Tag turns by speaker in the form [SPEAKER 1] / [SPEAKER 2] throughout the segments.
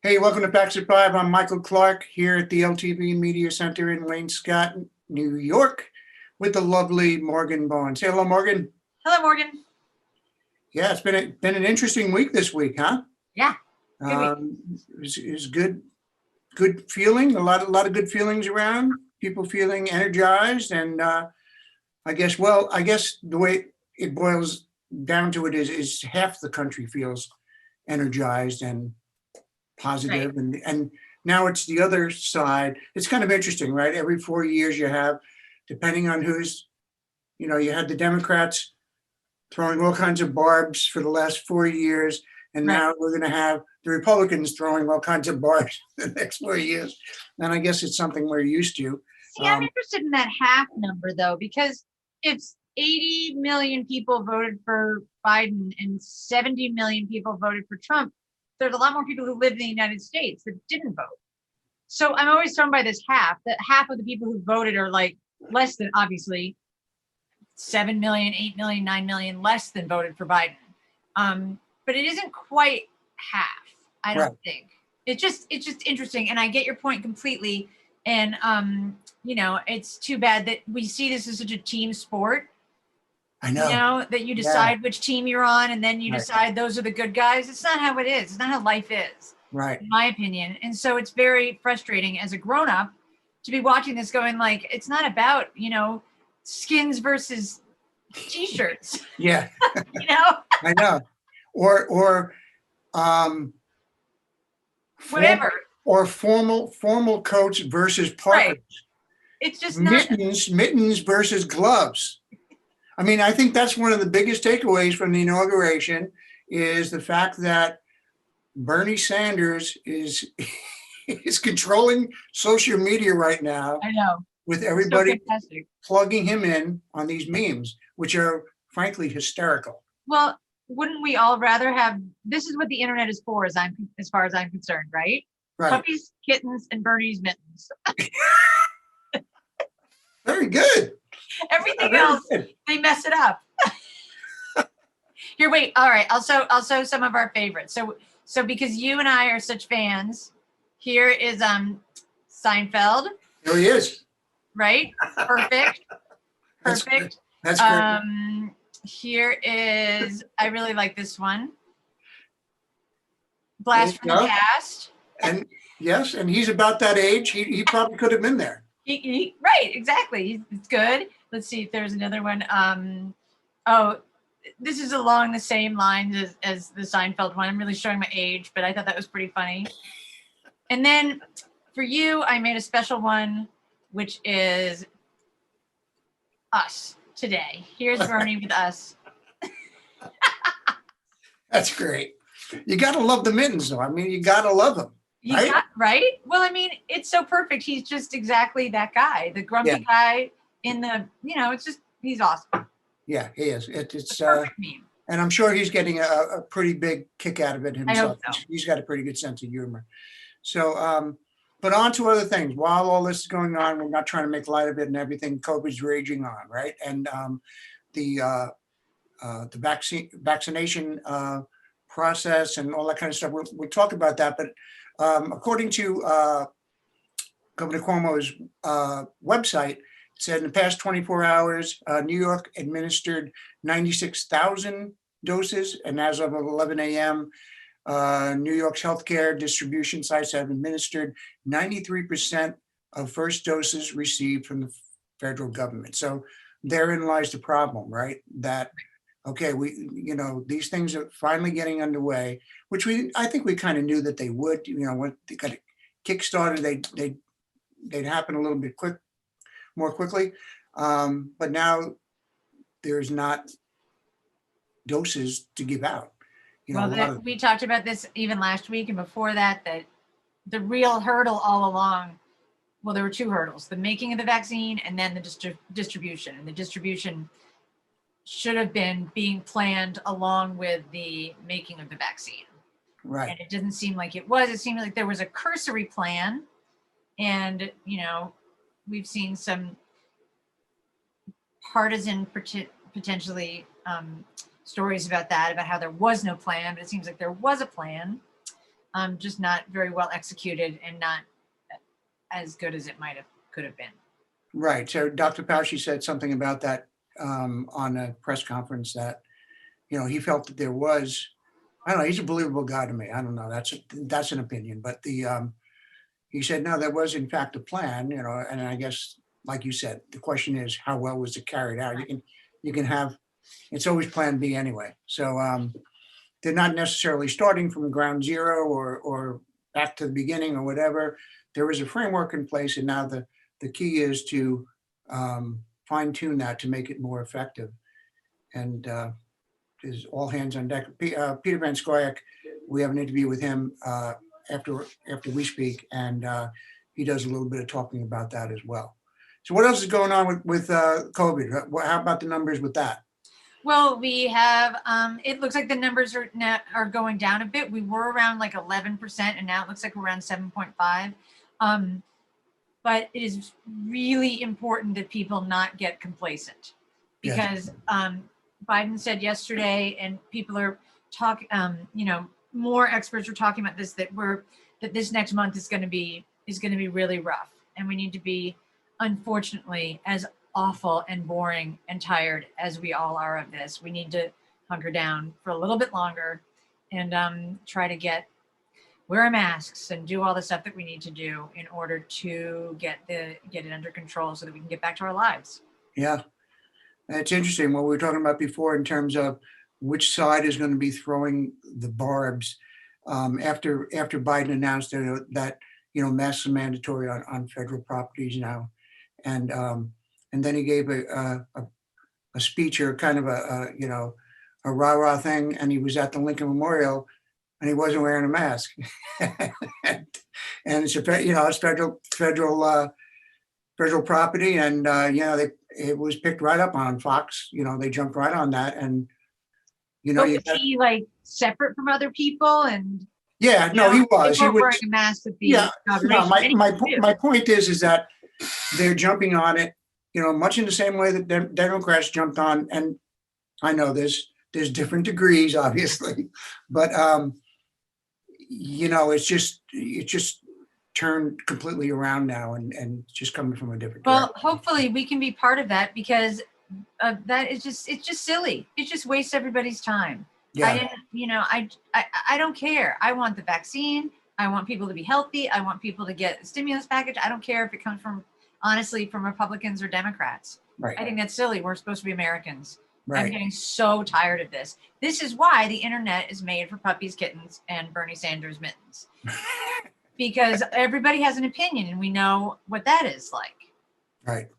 [SPEAKER 1] Hey, welcome to Facts at Five. I'm Michael Clark here at the LTV Media Center in Wayne Scott, New York, with the lovely Morgan Vaughan. Say hello, Morgan.
[SPEAKER 2] Hello, Morgan.
[SPEAKER 1] Yeah, it's been an interesting week this week, huh?
[SPEAKER 2] Yeah, good week.
[SPEAKER 1] It's good feeling. A lot of good feelings around. People feeling energized, and I guess the way it boils down to it is half the country feels energized and
[SPEAKER 2] Right.
[SPEAKER 1] positive, and now it's the other side. It's kind of interesting, right? Every 4 years you have, depending on you had the Democrats throwing all kinds of barbs for the last 4 years, and
[SPEAKER 2] Right.
[SPEAKER 1] now we're going to have the Republicans throwing all kinds of barbs the next 4 years. And I guess it's something we're used to.
[SPEAKER 2] See, I'm interested in that half number though, because if 80 million people voted for Biden and 70 million people voted for Trump, there's a lot more people who live in the United States that didn't vote. So I'm always thrown by this half, that half of the people who voted are like less than, obviously, 7 million, 8 million, 9 million less than voted for Biden. But it isn't quite half, I don't think. It's just interesting. And I get your point completely. And, it's too bad that we see this as such a team sport.
[SPEAKER 1] I know.
[SPEAKER 2] That you decide which team you're on and then you
[SPEAKER 1] Right.
[SPEAKER 2] decide those are the good guys. It's not how it is. It's not how life is,
[SPEAKER 1] Right.
[SPEAKER 2] in my opinion. And so it's very frustrating as a grown up to be watching this going like, it's not about, skins versus t-shirts.
[SPEAKER 1] Yeah.
[SPEAKER 2] I
[SPEAKER 1] know. Or
[SPEAKER 2] whatever.
[SPEAKER 1] Or formal coats versus parkas.
[SPEAKER 2] Right. It's just
[SPEAKER 1] mittens versus gloves. I mean, I think that's one of the biggest takeaways from the inauguration is the fact that Bernie Sanders is controlling social media right now.
[SPEAKER 2] I know.
[SPEAKER 1] With everybody plugging him in on these memes, which are frankly hysterical.
[SPEAKER 2] Well, wouldn't we all rather have, this is what the internet is for, as far as I'm concerned, right? Puppies, kittens, and Bernie's mittens.
[SPEAKER 1] Very good.
[SPEAKER 2] Everything else, they mess it up. Here, wait. All right. I'll show some of our favorites. So because you and I are such fans, here is Seinfeld.
[SPEAKER 1] There he is.
[SPEAKER 2] Right? Perfect.
[SPEAKER 1] That's great.
[SPEAKER 2] Here is, I really like this one. Blast from the Past.
[SPEAKER 1] And yes, and he's about that age. He probably could have been there.
[SPEAKER 2] Right, exactly. It's good. Let's see if there's another one. This is along the same lines as the Seinfeld one. I'm really showing my age, but I thought that was pretty funny. And then for you, I made a special one, which is us today. Here's Bernie with us.
[SPEAKER 1] That's great. You got to love the mittens, though. I mean, you got to love them.
[SPEAKER 2] Right? Well, I mean, it's so perfect. He's just exactly that guy, the grumpy guy in the, it's just, he's awesome.
[SPEAKER 1] Yeah, he is. It's perfect meme. And I'm sure he's getting a pretty big kick out of it himself.
[SPEAKER 2] I hope so.
[SPEAKER 1] He's got a pretty good sense of humor. So, but on to other things. While all this is going on, we're not trying to make light of it and everything. COVID's raging on, right? And the vaccination process and all that kind of stuff. We'll talk about that. But according to Governor Cuomo's website, it said in the past 24 hours, New York administered 96,000 doses, and as of 11 a.m., New York's healthcare distribution sites have administered 93% of first doses received from the federal government. So therein lies the problem, right? That, okay, these things are finally getting underway, which I think we kind of knew that they would, when they got it kickstarted, they'd happen a little bit more quickly. But now there's not doses to give out.
[SPEAKER 2] We talked about this even last week and before that the real hurdle all along, well, there were two hurdles, the making of the vaccine and then the distribution. And the distribution should have been being planned along with the making of the vaccine.
[SPEAKER 1] Right.
[SPEAKER 2] And it didn't seem like it was. It seemed like there was a cursory plan. And, we've seen some partisan potentially stories about that, about how there was no plan, but it seems like there was a plan. just not very well executed and not as good as it could have been.
[SPEAKER 1] Right. So Dr. Fauci said something about that on a press conference that, he felt that there was, I don't know, he's a believable guy to me. I don't know. That's an opinion, but he said, no, there was in fact a plan, and I guess, like you said, the question is how well was it carried out? You can have, it's always plan B anyway. So they're not necessarily starting from ground zero or back to the beginning or whatever. There is a framework in place, and now the key is to fine tune that to make it more effective. And is all hands on deck. Peter Van Scoyac, we have an interview with him after we speak, and he does a little bit of talking about that as well. So what else is going on with COVID? How about the numbers with that?
[SPEAKER 2] Well, we have, it looks like the numbers are going down a bit. We were around like 11%, and now it looks like we're around 7.5. But it is really important that people not get complacent, because Biden said yesterday, and people are talking, more experts are talking about this, that this next month is going to be really rough, and we need to be, unfortunately, as awful and boring and tired as we all are of this. We need to hunker down for a little bit longer and try to wear our masks and do all the stuff that we need to do in order to get it under control so that we can get back to our lives.
[SPEAKER 1] Yeah. It's interesting what we were talking about before in terms of which side is going to be throwing the barbs after Biden announced that masks are mandatory on federal properties now, and then he gave a speech or kind of a rah-rah thing, and he was at the Lincoln Memorial and he wasn't wearing a mask, and it's it's federal property, and it was picked right up on Fox. They jumped right on that, and
[SPEAKER 2] was he like separate from other people? And
[SPEAKER 1] yeah, no, he was.
[SPEAKER 2] He was wearing a mask with the
[SPEAKER 1] inauguration. My point is that they're jumping on it, much in the same way that Democrats jumped on. And I know there's different degrees, obviously, but it's just turned completely around now and just coming from a different direction.
[SPEAKER 2] Well, hopefully we can be part of that, because it's just silly. It just wastes everybody's time.
[SPEAKER 1] Yeah.
[SPEAKER 2] I don't care. I want the vaccine. I want people to be healthy. I want people to get a stimulus package. I don't care if it comes from Republicans or Democrats.
[SPEAKER 1] Right.
[SPEAKER 2] I think that's silly. We're supposed to be Americans.
[SPEAKER 1] Right.
[SPEAKER 2] I'm getting so tired of this. This is why the internet is made for puppies, kittens, and Bernie Sanders mittens. Because everybody has an opinion, and we know what that is like.
[SPEAKER 1] Right.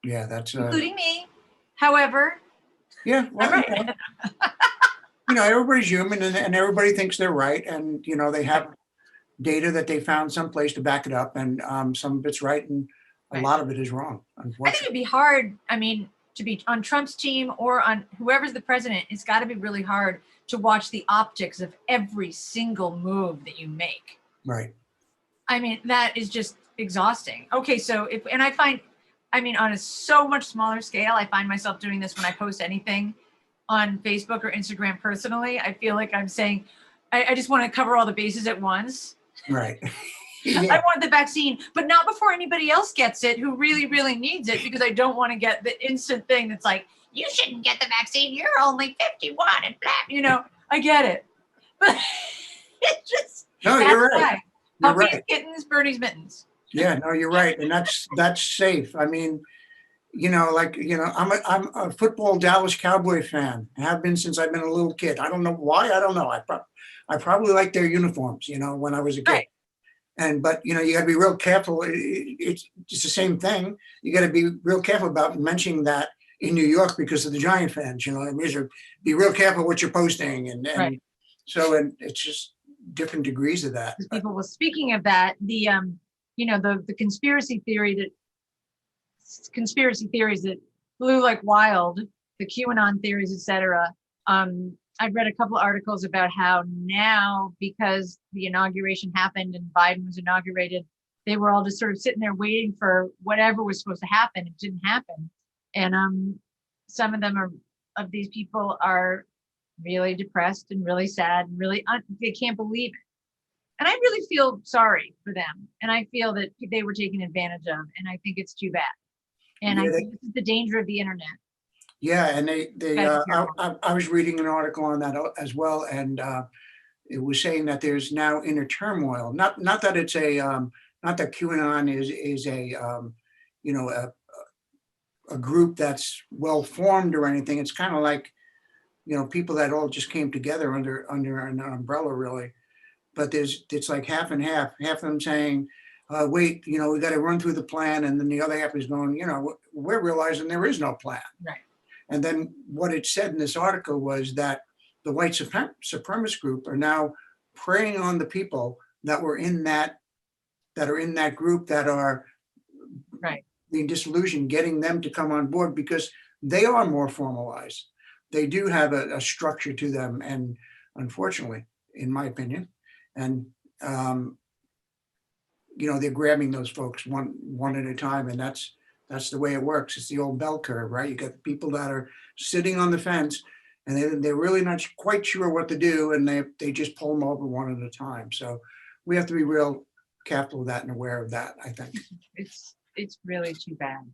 [SPEAKER 1] Yeah, that's
[SPEAKER 2] including me. However,
[SPEAKER 1] yeah, well, everybody's human, and everybody thinks they're right, and they have data that they found someplace to back it up, and some of it's right, and a lot of it is wrong. Unfortunately,
[SPEAKER 2] I think it'd be hard. I mean, to be on Trump's team or on whoever's the president, it's got to be really hard to watch the optics of every single move that you make.
[SPEAKER 1] Right.
[SPEAKER 2] I mean, that is just exhausting. Okay, so on a so much smaller scale, I find myself doing this when I post anything on Facebook or Instagram personally. I feel like I'm saying, I just want to cover all the bases at once.
[SPEAKER 1] Right.
[SPEAKER 2] Yeah. I want the vaccine, but not before anybody else gets it who really, really needs it, because I don't want to get the instant thing that's like, you shouldn't get the vaccine. You're only 51 and blah, I get it. But it's just,
[SPEAKER 1] no, you're right. You're
[SPEAKER 2] Puppies,
[SPEAKER 1] right.
[SPEAKER 2] kittens, Bernie's mittens.
[SPEAKER 1] Yeah, no, you're right. And that's safe. I mean, I'm a football Dallas Cowboy fan. I have been since I've been a little kid. I don't know why. I don't know. I probably liked their uniforms, when I was a kid.
[SPEAKER 2] Right.
[SPEAKER 1] But you got to be real careful. It's the same thing. You got to be real careful about mentioning that in New York because of the Giant fans. Be real careful what you're posting, and
[SPEAKER 2] right.
[SPEAKER 1] So it's just different degrees of that.
[SPEAKER 2] People. Well, speaking of that, the conspiracy theories that flew like wild, the QAnon theories, etc. I've read a couple of articles about how now, because the inauguration happened and Biden was inaugurated, they were all just sort of sitting there waiting for whatever was supposed to happen. It didn't happen. And some of them of these people are really depressed and really sad and really, they can't believe it. And I really feel sorry for them. And I feel that they were taken advantage of. And I think it's too bad. And I think this is the danger of the internet.
[SPEAKER 1] Yeah, and
[SPEAKER 2] Gotta be careful.
[SPEAKER 1] I was reading an article on that as well, and it was saying that there's now inner turmoil. Not that it's not that QAnon is a you know, a group that's well formed or anything. It's kind of like, you know, people that all just came together under an umbrella, really. But it's like half and half. Half of them saying, wait, you know, we got to run through the plan, and then the other half is going, you know, we're realizing there is no plan.
[SPEAKER 2] Right.
[SPEAKER 1] And then what it said in this article was that the white supremacist group are now preying on the people that were in that group that are
[SPEAKER 2] Right.
[SPEAKER 1] being disillusioned, getting them to come on board because they are more formalized. They do have a structure to them, and unfortunately, in my opinion, and you know, they're grabbing those folks one at a time, and that's the way it works. It's the old bell curve, right? You got people that are sitting on the fence, and they're really not quite sure what to do, and they just pull them over one at a time. So we have to be real careful of that and aware of that, I think.
[SPEAKER 2] It's really too bad.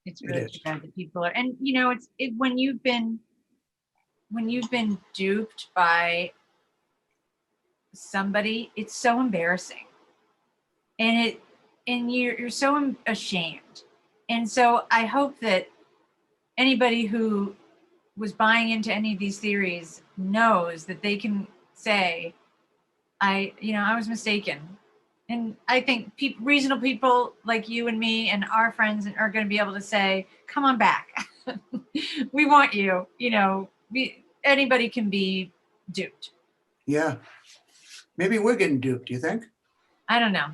[SPEAKER 2] It's really too bad that people are, and you know, when you've been duped by somebody, it's so embarrassing, and you're so ashamed. And so I hope that anybody who was buying into any of these theories knows that they can say, I was mistaken. And I think reasonable people like you and me and our friends are going to be able to say, come on back. We want you. You know, anybody can be duped.
[SPEAKER 1] Yeah. Maybe we're getting duped, do you think?
[SPEAKER 2] I don't know.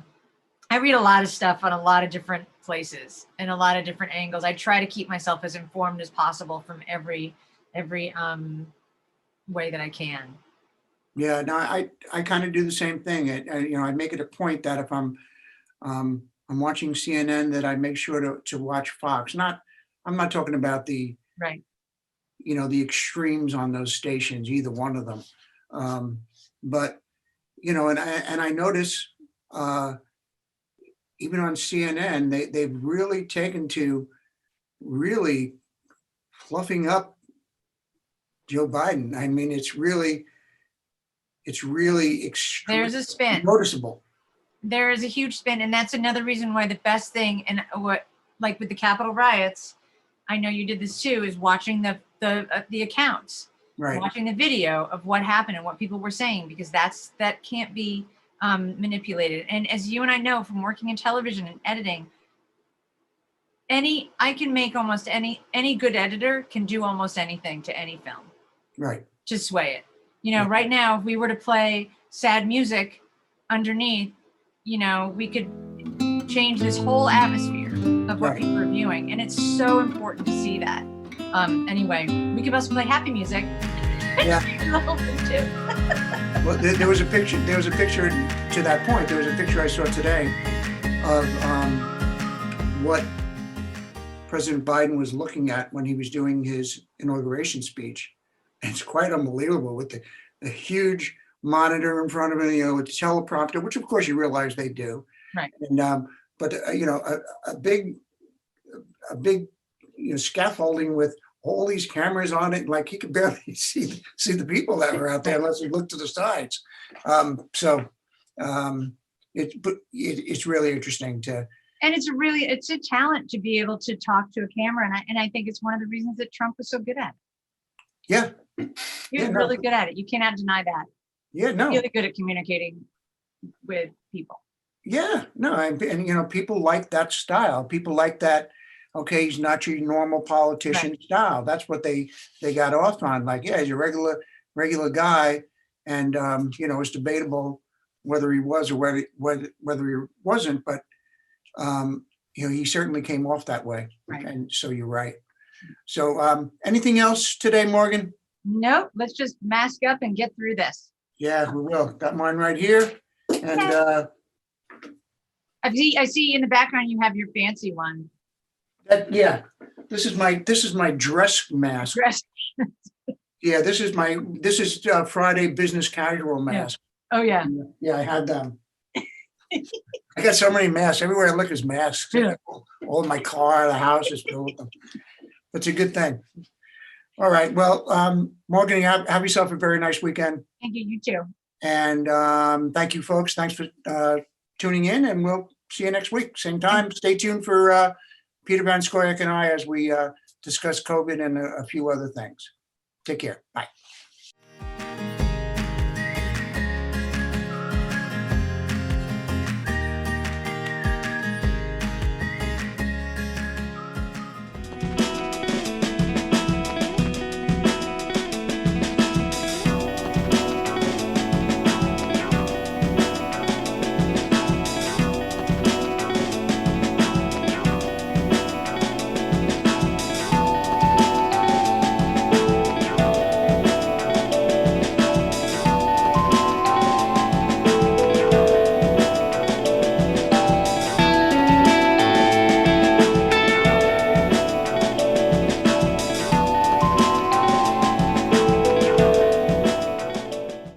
[SPEAKER 2] I read a lot of stuff on a lot of different places and a lot of different angles. I try to keep myself as informed as possible from every way that I can.
[SPEAKER 1] Yeah, no, I kind of do the same thing. You know, I make it a point that if I'm watching CNN, that I make sure to watch Fox. I'm not talking about the
[SPEAKER 2] Right.
[SPEAKER 1] You know, the extremes on those stations, either one of them. But you know, and I notice even on CNN, they've really taken to really fluffing up Joe Biden. I mean, it's really
[SPEAKER 2] There's a spin.
[SPEAKER 1] Noticeable.
[SPEAKER 2] There is a huge spin, and that's another reason why the best thing, and what, like with the Capitol riots, I know you did this too, is watching the accounts,
[SPEAKER 1] right?
[SPEAKER 2] Watching the video of what happened and what people were saying, because that can't be manipulated. And as you and I know from working in television and editing, I can make almost any good editor can do almost anything to any film,
[SPEAKER 1] right?
[SPEAKER 2] To sway it. You know, right now, if we were to play sad music underneath, you know, we could change this whole atmosphere of what people are viewing. And it's so important to see that. Anyway, we could also play happy music.
[SPEAKER 1] Yeah. Well, there was a picture to that point. There was a picture I saw today of what President Biden was looking at when he was doing his inauguration speech. And it's quite unbelievable with the huge monitor in front of him, you know, with the teleprompter, which of course you realize they do.
[SPEAKER 2] Right.
[SPEAKER 1] And but you know, a big you know, scaffolding with all these cameras on it, like he could barely see the people that were out there unless he looked to the sides. It's really interesting to.
[SPEAKER 2] And it's a talent to be able to talk to a camera, and I think it's one of the reasons that Trump was so good at it.
[SPEAKER 1] Yeah.
[SPEAKER 2] He was really good at it. You cannot deny that.
[SPEAKER 1] Yeah, no.
[SPEAKER 2] Really good at communicating with people.
[SPEAKER 1] Yeah, no, and you know, people like that style. People like that. Okay, he's not your normal politician style. That's what they got off on. Like, yeah, he's a regular guy, and you know, it's debatable whether he was or whether he wasn't. But you know, he certainly came off that way.
[SPEAKER 2] Right.
[SPEAKER 1] And so you're right. So anything else today, Morgan?
[SPEAKER 2] Nope. Let's just mask up and get through this.
[SPEAKER 1] Yeah, we will. Got mine right here. And
[SPEAKER 2] I see in the background you have your fancy one.
[SPEAKER 1] Yeah, this is my dress mask. Yeah, this is Friday business casual mask.
[SPEAKER 2] Yeah. Oh yeah.
[SPEAKER 1] Yeah, I had them. I got so many masks. Everywhere I look is masks.
[SPEAKER 2] Yeah.
[SPEAKER 1] All in my car, the house is filled with them. It's a good thing. All right. Well, Morgan, have yourself a very nice weekend.
[SPEAKER 2] Thank you, you too.
[SPEAKER 1] And thank you, folks. Thanks for tuning in, and we'll see you next week. Same time. Stay tuned for Peter Van Scoyoc and I as we discuss COVID and a few other things. Take care. Bye.